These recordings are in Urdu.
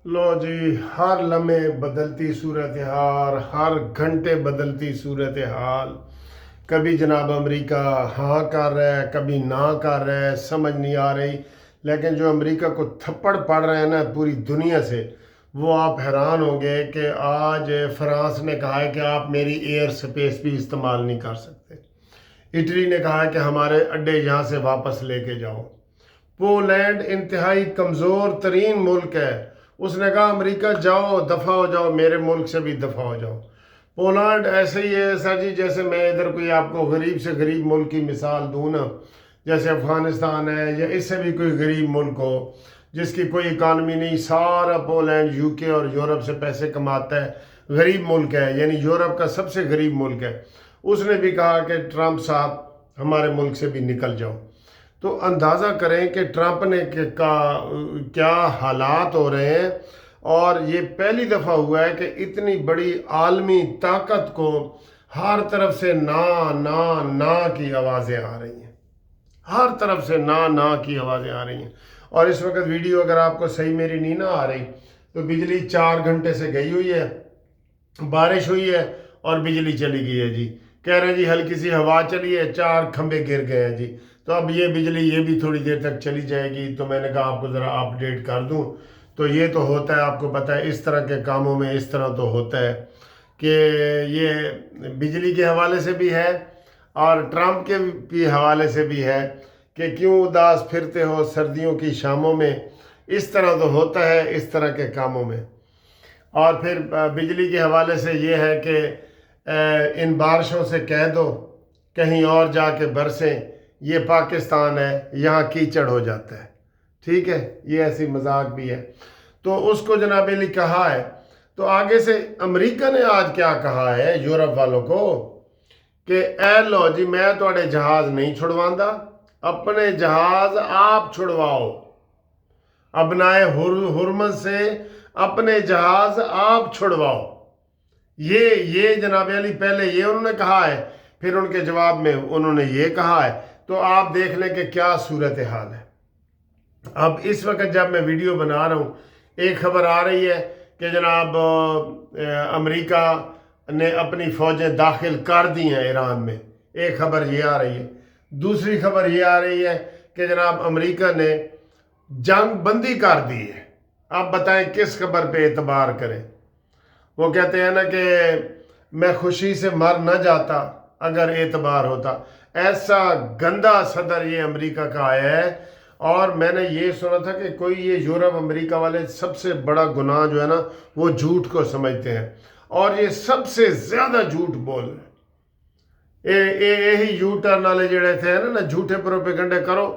لو جی، ہر لمحے بدلتی صورتحال، ہر گھنٹے بدلتی صورتحال. کبھی جناب امریکہ ہاں کر رہا ہے، کبھی نہ کر رہا ہے، سمجھ نہیں آ رہی. لیکن جو امریکہ کو تھپڑ پڑ رہے ہیں نا پوری دنیا سے، وہ آپ حیران ہوں گے کہ آج فرانس نے کہا ہے کہ آپ میری ایئر سپیس بھی استعمال نہیں کر سکتے. اٹلی نے کہا ہے کہ ہمارے اڈے یہاں سے واپس لے کے جاؤ. پولینڈ انتہائی کمزور ترین ملک ہے، اس نے کہا امریکہ جاؤ، دفع ہو جاؤ، میرے ملک سے بھی دفع ہو جاؤ. پولینڈ ایسے ہی ہے سر جی، جیسے میں ادھر کوئی آپ کو غریب سے غریب ملک کی مثال دوں نا، جیسے افغانستان ہے یا اس سے بھی کوئی غریب ملک ہو جس کی کوئی اکانومی نہیں. سارا پولینڈ یو کے اور یورپ سے پیسے کماتا ہے، غریب ملک ہے، یعنی یورپ کا سب سے غریب ملک ہے. اس نے بھی کہا کہ ٹرمپ صاحب ہمارے ملک سے بھی نکل جاؤ. تو اندازہ کریں کہ ٹرمپ نے کیا حالات ہو رہے ہیں. اور یہ پہلی دفعہ ہوا ہے کہ اتنی بڑی عالمی طاقت کو ہر طرف سے نا کی آوازیں آ رہی ہیں. ہر طرف سے نا کی آوازیں آ رہی ہیں. اور اس وقت ویڈیو اگر آپ کو صحیح میری نہیں نہ آ رہی تو بجلی 4 گھنٹے سے گئی ہوئی ہے، بارش ہوئی ہے اور بجلی چلی گئی ہے جی. کہہ رہے ہیں جی ہلکی سی ہوا چلی ہے، 4 کھمبے گر گئے ہیں جی. تو اب یہ بجلی یہ بھی تھوڑی دیر تک چلی جائے گی. تو میں نے کہا آپ کو ذرا اپڈیٹ کر دوں. تو یہ تو ہوتا ہے، آپ کو پتہ ہے اس طرح کے کاموں میں اس طرح تو ہوتا ہے کہ یہ بجلی کے حوالے سے بھی ہے اور ٹرمپ کے بھی حوالے سے بھی ہے کہ کیوں اداس پھرتے ہو سردیوں کی شاموں میں. اس طرح تو ہوتا ہے اس طرح کے کاموں میں. اور پھر بجلی کے حوالے سے یہ ہے کہ ان بارشوں سے کہہ دو کہیں اور جا کے برسیں، یہ پاکستان ہے، یہاں کیچڑ ہو جاتا ہے. ٹھیک ہے، یہ ایسی مذاق بھی ہے. تو اس کو جناب علی کہا ہے. تو آگے سے امریکہ نے آج کیا کہا ہے یورپ والوں کو کہ اے لو جی میں تھوڑے جہاز نہیں چھڑواندا، اپنے جہاز آپ چھڑواؤ. ابنائے ہرمز سے اپنے جہاز آپ چھڑواؤ. یہ جناب علی پہلے یہ انہوں نے کہا ہے، پھر ان کے جواب میں انہوں نے یہ کہا ہے. تو آپ دیکھ لیں کہ کیا صورتحال ہے. اب اس وقت جب میں ویڈیو بنا رہا ہوں ایک خبر آ رہی ہے کہ جناب امریکہ نے اپنی فوجیں داخل کر دی ہیں ایران میں. ایک خبر یہ آ رہی ہے. دوسری خبر یہ آ رہی ہے کہ جناب امریکہ نے جنگ بندی کر دی ہے. آپ بتائیں کس خبر پہ اعتبار کریں. وہ کہتے ہیں نا کہ میں خوشی سے مر نہ جاتا اگر اعتبار ہوتا. ایسا گندا صدر یہ امریکہ کا آیا ہے. اور میں نے یہ سنا تھا کہ کوئی یہ یورپ امریکہ والے سب سے بڑا گناہ جو ہے نا وہ جھوٹ کو سمجھتے ہیں اور یہ سب سے زیادہ جھوٹ بول رہے ہیں. یہی یو ٹرن والے جڑے تھے نا جھوٹے پروپیگنڈے کرو،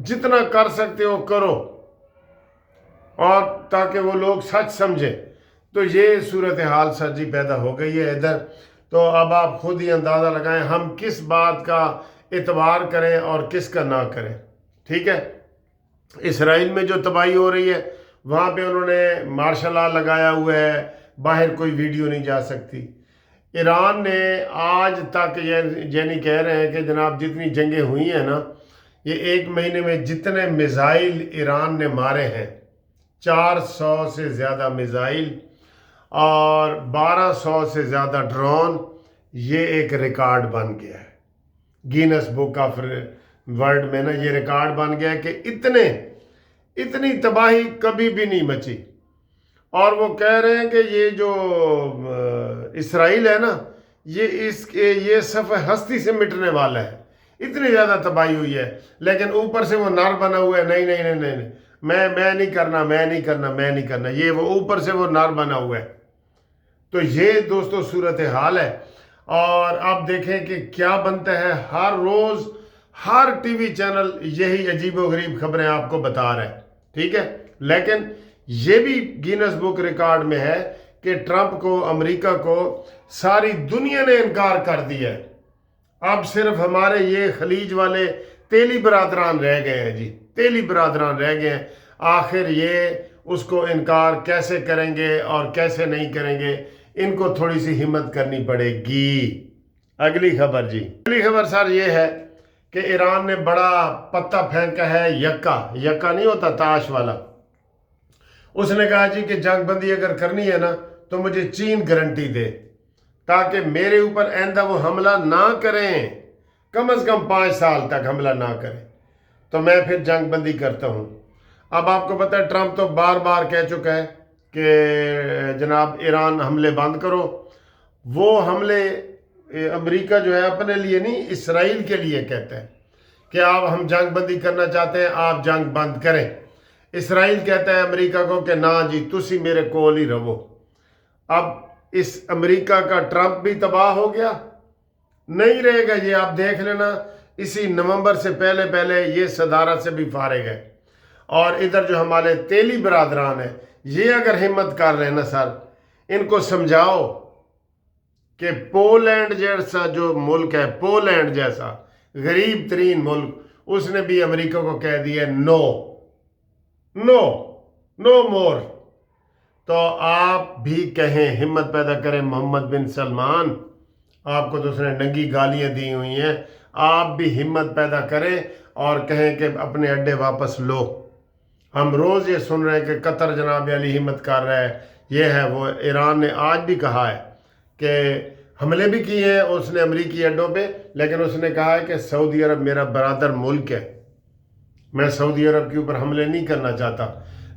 جتنا کر سکتے ہو کرو اور تاکہ وہ لوگ سچ سمجھیں. تو یہ صورتحال سر جی پیدا ہو گئی ہے ادھر. تو اب آپ خود ہی اندازہ لگائیں ہم کس بات کا اعتبار کریں اور کس کا نہ کریں. ٹھیک ہے، اسرائیل میں جو تباہی ہو رہی ہے وہاں پہ انہوں نے مارشل لا لگایا ہوا ہے، باہر کوئی ویڈیو نہیں جا سکتی. ایران نے آج تک یعنی کہہ رہے ہیں کہ جناب جتنی جنگیں ہوئی ہیں نا یہ 1 مہینے میں جتنے میزائل ایران نے مارے ہیں، 400 سے زیادہ میزائل اور 1200 سے زیادہ ڈرون، یہ ایک ریکارڈ بن گیا ہے گینس بک آف ورلڈ میں نا. یہ ریکارڈ بن گیا ہے کہ اتنی تباہی کبھی بھی نہیں مچی. اور وہ کہہ رہے ہیں کہ یہ جو اسرائیل ہے نا یہ صفحہ ہستی سے مٹنے والا ہے. اتنی زیادہ تباہی ہوئی ہے لیکن اوپر سے وہ نر بنا ہوا ہے، نہیں میں نہیں کرنا. یہ وہ اوپر سے وہ نر بنا ہوا ہے. تو یہ دوستو صورتحال ہے. اور آپ دیکھیں کہ کیا بنتا ہے. ہر روز ہر ٹی وی چینل یہی عجیب و غریب خبریں آپ کو بتا رہے ہیں. ٹھیک ہے، لیکن یہ بھی گینس بک ریکارڈ میں ہے کہ ٹرمپ کو، امریکہ کو ساری دنیا نے انکار کر دیا ہے. اب صرف ہمارے یہ خلیج والے تیلی برادران رہ گئے ہیں جی، تیلی برادران رہ گئے ہیں. آخر یہ اس کو انکار کیسے کریں گے اور کیسے نہیں کریں گے، ان کو تھوڑی سی ہمت کرنی پڑے گی. اگلی خبر جی، اگلی خبر سر یہ ہے کہ ایران نے بڑا پتہ پھینکا ہے. یکا نہیں ہوتا تاش والا، اس نے کہا جی کہ جنگ بندی اگر کرنی ہے نا تو مجھے چین گارنٹی دے تاکہ میرے اوپر آئندہ وہ حملہ نہ کریں، کم از کم 5 سال تک حملہ نہ کریں، تو میں پھر جنگ بندی کرتا ہوں۔ اب آپ کو پتہ ہے ٹرمپ تو بار بار کہہ چکا ہے کہ جناب ایران حملے بند کرو۔ وہ حملے امریکہ جو ہے اپنے لیے نہیں، اسرائیل کے لیے کہتا ہے کہ آپ ہم جنگ بندی کرنا چاہتے ہیں، آپ جنگ بند کریں۔ اسرائیل کہتا ہے امریکہ کو کہ نہ جی تسی میرے کول ہی رہو۔ اب اس امریکہ کا ٹرمپ بھی تباہ ہو گیا، نہیں رہے گا یہ، آپ دیکھ لینا اسی نومبر سے پہلے پہلے یہ صدارت سے بھی فارغ ہے۔ اور ادھر جو ہمارے تیلی برادران ہیں یہ اگر ہمت کر رہے ہیں نا سر، ان کو سمجھاؤ کہ پولینڈ جیسا جو ملک ہے، پولینڈ جیسا غریب ترین ملک، اس نے بھی امریکہ کو کہہ دیا نو نو نو مور۔ تو آپ بھی کہیں، ہمت پیدا کریں محمد بن سلمان، آپ کو تو اس نے ننگی گالیاں دی ہوئی ہیں، آپ بھی ہمت پیدا کریں اور کہیں کہ اپنے اڈے واپس لو۔ ہم روز یہ سن رہے ہیں کہ قطر جناب علی ہمت کر رہا ہے، یہ ہے وہ۔ ایران نے آج بھی کہا ہے کہ حملے بھی کیے ہیں اس نے امریکی اڈوں پہ، لیکن اس نے کہا ہے کہ سعودی عرب میرا برادر ملک ہے، میں سعودی عرب کے اوپر حملے نہیں کرنا چاہتا۔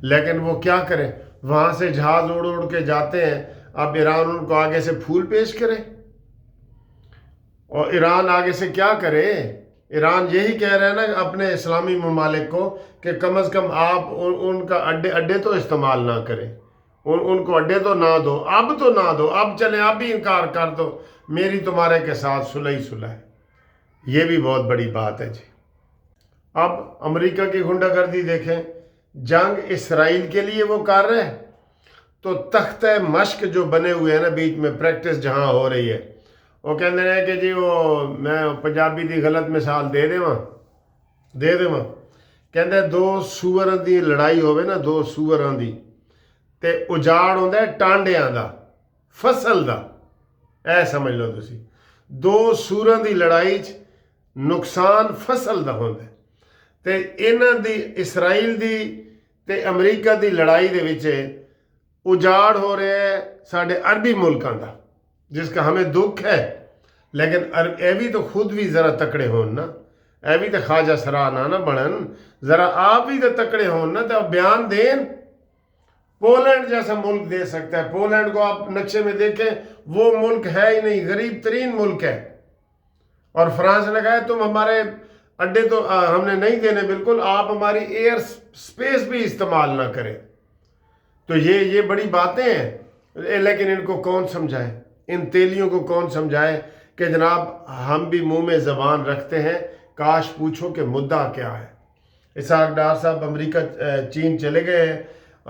لیکن وہ کیا کریں، وہاں سے جہاز اڑ اڑ کے جاتے ہیں، اب ایران ان کو آگے سے پھول پیش کرے، اور ایران آگے سے کیا کرے؟ ایران یہی کہہ رہے ہیں نا اپنے اسلامی ممالک کو کہ کم از کم آپ ان کا اڈے تو استعمال نہ کریں، ان کو اڈے تو نہ دو، اب تو نہ دو، اب چلیں اب بھی انکار کر دو، میری تمہارے کے ساتھ صلح ہی صلح ہے۔ یہ بھی بہت بڑی بات ہے جی۔ اب امریکہ کی غنڈہ گردی دیکھیں، جنگ اسرائیل کے لیے وہ کر رہے ہیں، تو تختہ مشق جو بنے ہوئے ہیں نا بیچ میں، پریکٹس جہاں ہو رہی ہے، وہ کہتے ہیں کہ جی وہ میں پنجابی دی غلط مثال دے دے کہتے ہیں دو سوراں دی لڑائی ہوئے نا، دو سوراں دی تے اجاڑ ہوندہ ہے ٹانڈیاں دا، فصل دا، اے سمجھ لو تسی، دو سوراں دی لڑائی نقصان فصل دا ہوندہ ہے۔ تے انہاں دی اسرائیل دی تے امریکہ دی لڑائی دے وچے اجاڑ ہو رہے ہیں ساڑھے عربی ملکاں دا، جس کا ہمیں دکھ ہے، لیکن اے بھی تو خود بھی ذرا تکڑے ہون نا، اے بھی تو خواجہ سرا نہ بڑھن، ذرا آپ بھی تو تکڑے ہون نا، تو بیان دیں۔ پولینڈ جیسا ملک دے سکتا ہے، پولینڈ کو آپ نقشے میں دیکھیں وہ ملک ہے ہی نہیں، غریب ترین ملک ہے، اور فرانس نے کہا ہے تم ہمارے اڈے تو ہم نے نہیں دینے بالکل، آپ ہماری ایئر سپیس بھی استعمال نہ کریں۔ تو یہ بڑی باتیں ہیں، لیکن ان کو کون سمجھائے، ان تیلیوں کو کون سمجھائے کہ جناب ہم بھی منہ میں زبان رکھتے ہیں، کاش پوچھو کہ مدعا کیا ہے۔ اسحاق ڈار صاحب امریکہ چین چلے گئے ہیں،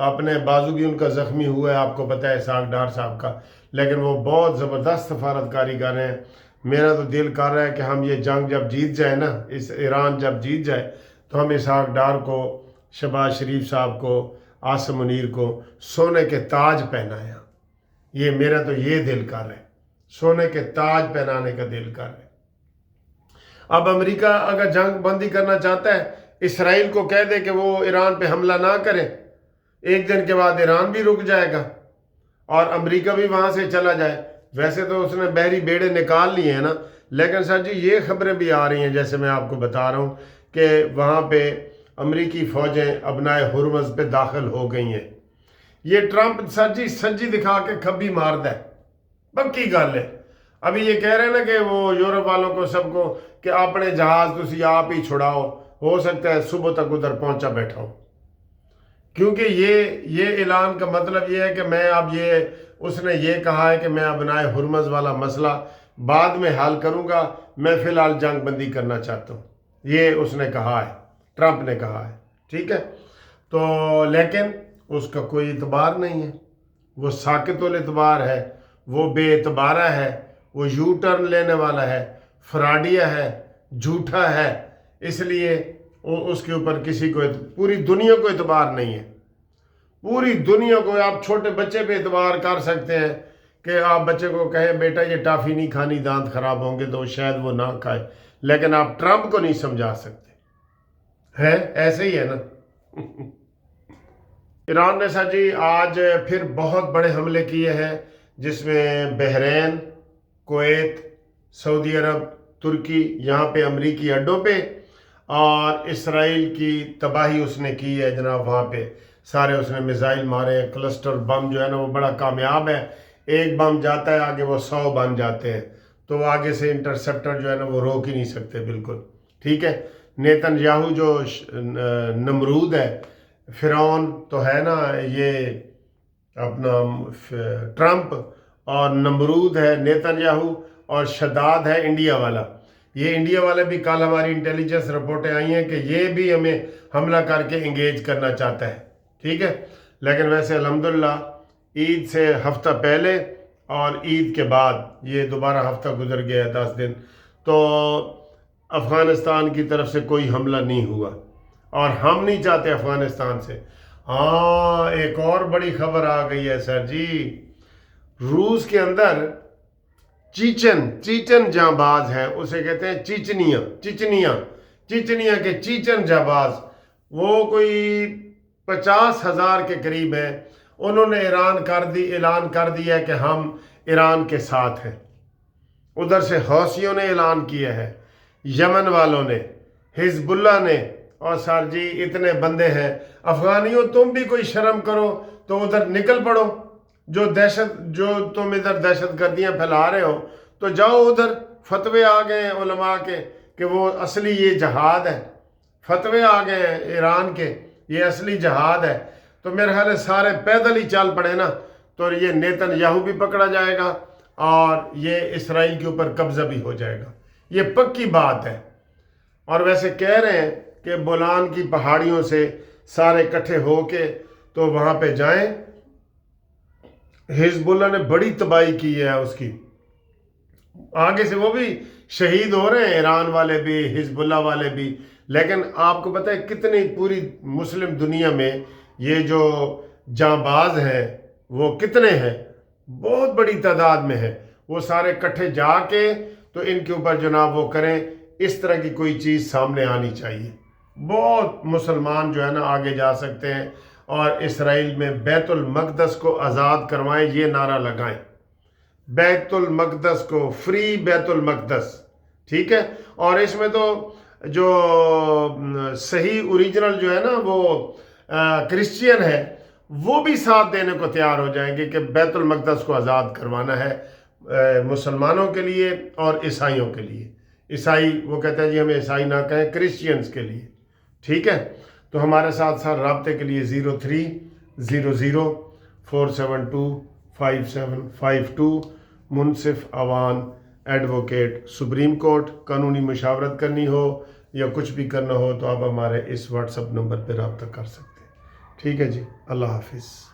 اپنے بازو بھی ان کا زخمی ہوا ہے، آپ کو پتہ ہے اسحاق ڈار صاحب کا، لیکن وہ بہت زبردست سفارتکاری کر رہے ہیں۔ میرا تو دل کر رہا ہے کہ ہم یہ جنگ جب جیت جائے نا، اس ایران جب جیت جائے تو ہم اسحاق ڈار کو، شہباز شریف صاحب کو، عاصم منیر کو سونے کے تاج پہنائیں۔ یہ میرا تو یہ دل کر رہا ہے، سونے کے تاج پہنانے کا دل کر رہا ہے۔ اب امریکہ اگر جنگ بندی کرنا چاہتا ہے، اسرائیل کو کہہ دے کہ وہ ایران پہ حملہ نہ کرے، ایک دن کے بعد ایران بھی رک جائے گا اور امریکہ بھی وہاں سے چلا جائے۔ ویسے تو اس نے بحری بیڑے نکال لیے ہیں نا، لیکن سر جی یہ خبریں بھی آ رہی ہیں جیسے میں آپ کو بتا رہا ہوں کہ وہاں پہ امریکی فوجیں ابنائے ہرمز پہ داخل ہو گئی ہیں۔ یہ ٹرمپ سر جی سنجی دکھا کے کھبی مارد ہے، پکی گل ہے۔ ابھی یہ کہہ رہے ہیں نا کہ وہ یورپ والوں کو سب کو کہ اپنے جہاز تسی آپ ہی چھڑاؤ، ہو سکتا ہے صبح تک ادھر پہنچا بیٹھا ہوں، کیونکہ یہ اعلان کا مطلب یہ ہے کہ میں اب اس نے یہ کہا ہے کہ میں ابنائے ہرمز والا مسئلہ بعد میں حل کروں گا، میں فی الحال جنگ بندی کرنا چاہتا ہوں، یہ اس نے کہا ہے، ٹرمپ نے کہا ہے، ٹھیک ہے۔ تو لیکن اس کا کوئی اعتبار نہیں ہے، وہ ساکت الاعتبار ہے، وہ بے اعتبارہ ہے، وہ یو ٹرن لینے والا ہے، فراڈیا ہے، جھوٹا ہے، اس لیے اس کے اوپر کسی کو پوری دنیا کو اعتبار نہیں ہے۔ پوری دنیا کو آپ چھوٹے بچے پہ اعتبار کر سکتے ہیں کہ آپ بچے کو کہیں بیٹا یہ ٹافی نہیں کھانی، دانت خراب ہوں گے، تو شاید وہ نہ کھائے، لیکن آپ ٹرمپ کو نہیں سمجھا سکتے، ہے ایسے ہی ہے نا۔ ایران نے سر جی آج پھر بہت بڑے حملے کیے ہیں، جس میں بحرین، کویت، سعودی عرب، ترکی، یہاں پہ امریکی اڈوں پہ، اور اسرائیل کی تباہی اس نے کی ہے جناب۔ وہاں پہ سارے اس نے میزائل مارے ہیں، کلسٹر بم جو ہے نا وہ بڑا کامیاب ہے، ایک بم جاتا ہے آگے وہ 100 بم جاتے ہیں، تو وہ آگے سے انٹرسپٹر جو ہے نا وہ روک ہی نہیں سکتے بالکل، ٹھیک ہے۔ نیتن یاہو جو نمرود ہے، فرعون تو ہے نا یہ اپنا ٹرمپ، اور نمرود ہے نیتن یاہو، اور شداد ہے انڈیا والا۔ یہ انڈیا والے بھی کل ہماری انٹیلیجنس رپورٹیں آئی ہیں کہ یہ بھی ہمیں حملہ کر کے انگیج کرنا چاہتا ہے، ٹھیک ہے۔ لیکن ویسے الحمدللہ عید سے ہفتہ پہلے اور عید کے بعد یہ دوبارہ ہفتہ گزر گیا ہے 10 دن، تو افغانستان کی طرف سے کوئی حملہ نہیں ہوا، اور ہم نہیں چاہتے افغانستان سے۔ ہاں ایک اور بڑی خبر آ گئی ہے سر جی، روس کے اندر چیچن جانباز ہے، اسے کہتے ہیں چیچنیا کے چیچن جانباز، وہ کوئی 50,000 کے قریب ہیں۔ انہوں نے اعلان کر دیا کہ ہم ایران کے ساتھ ہیں۔ ادھر سے حوثیوں نے اعلان کیا ہے، یمن والوں نے، حزب اللہ نے، اور سر جی اتنے بندے ہیں۔ افغانیوں تم بھی کوئی شرم کرو تو ادھر نکل پڑو، جو تم ادھر دہشت گردیاں پھیلا رہے ہو تو جاؤ ادھر۔ فتوے آ گئے ہیں علماء کے کہ وہ اصلی یہ جہاد ہے، فتوے آ گئے ہیں ایران کے یہ اصلی جہاد ہے، تو میرے خیال ہے سارے پیدل ہی چل پڑے نا، تو یہ نیتن یاہو بھی پکڑا جائے گا اور یہ اسرائیل کے اوپر قبضہ بھی ہو جائے گا، یہ پکی بات ہے۔ اور ویسے کہہ رہے ہیں کہ بولان کی پہاڑیوں سے سارے اکٹھے ہو کے تو وہاں پہ جائیں۔ حزب اللہ نے بڑی تباہی کی ہے اس کی، آگے سے وہ بھی شہید ہو رہے ہیں، ایران والے بھی، حزب اللہ والے بھی۔ لیکن آپ کو پتہ ہے کتنی پوری مسلم دنیا میں یہ جو جانباز ہیں وہ کتنے ہیں، بہت بڑی تعداد میں ہے۔ وہ سارے اکٹھے جا کے تو ان کے اوپر جناب وہ کریں، اس طرح کی کوئی چیز سامنے آنی چاہیے۔ بہت مسلمان جو ہے نا آگے جا سکتے ہیں، اور اسرائیل میں بیت المقدس کو آزاد کروائیں، یہ نعرہ لگائیں، بیت المقدس کو، فری بیت المقدس، ٹھیک ہے۔ اور اس میں تو جو صحیح اوریجنل جو ہے نا وہ کرسچین ہے، وہ بھی ساتھ دینے کو تیار ہو جائیں گے کہ بیت المقدس کو آزاد کروانا ہے مسلمانوں کے لیے اور عیسائیوں کے لیے۔ عیسائی وہ کہتے ہیں جی ہمیں عیسائی نہ کہیں، کرسچینز کے لیے، ٹھیک ہے۔ تو ہمارے ساتھ رابطے کے لیے 0300472572 منصف اوان ایڈوکیٹ، سپریم کورٹ۔ قانونی مشاورت کرنی ہو یا کچھ بھی کرنا ہو تو آپ ہمارے اس واٹس اپ نمبر پہ رابطہ کر سکتے ہیں، ٹھیک ہے جی۔ اللہ حافظ۔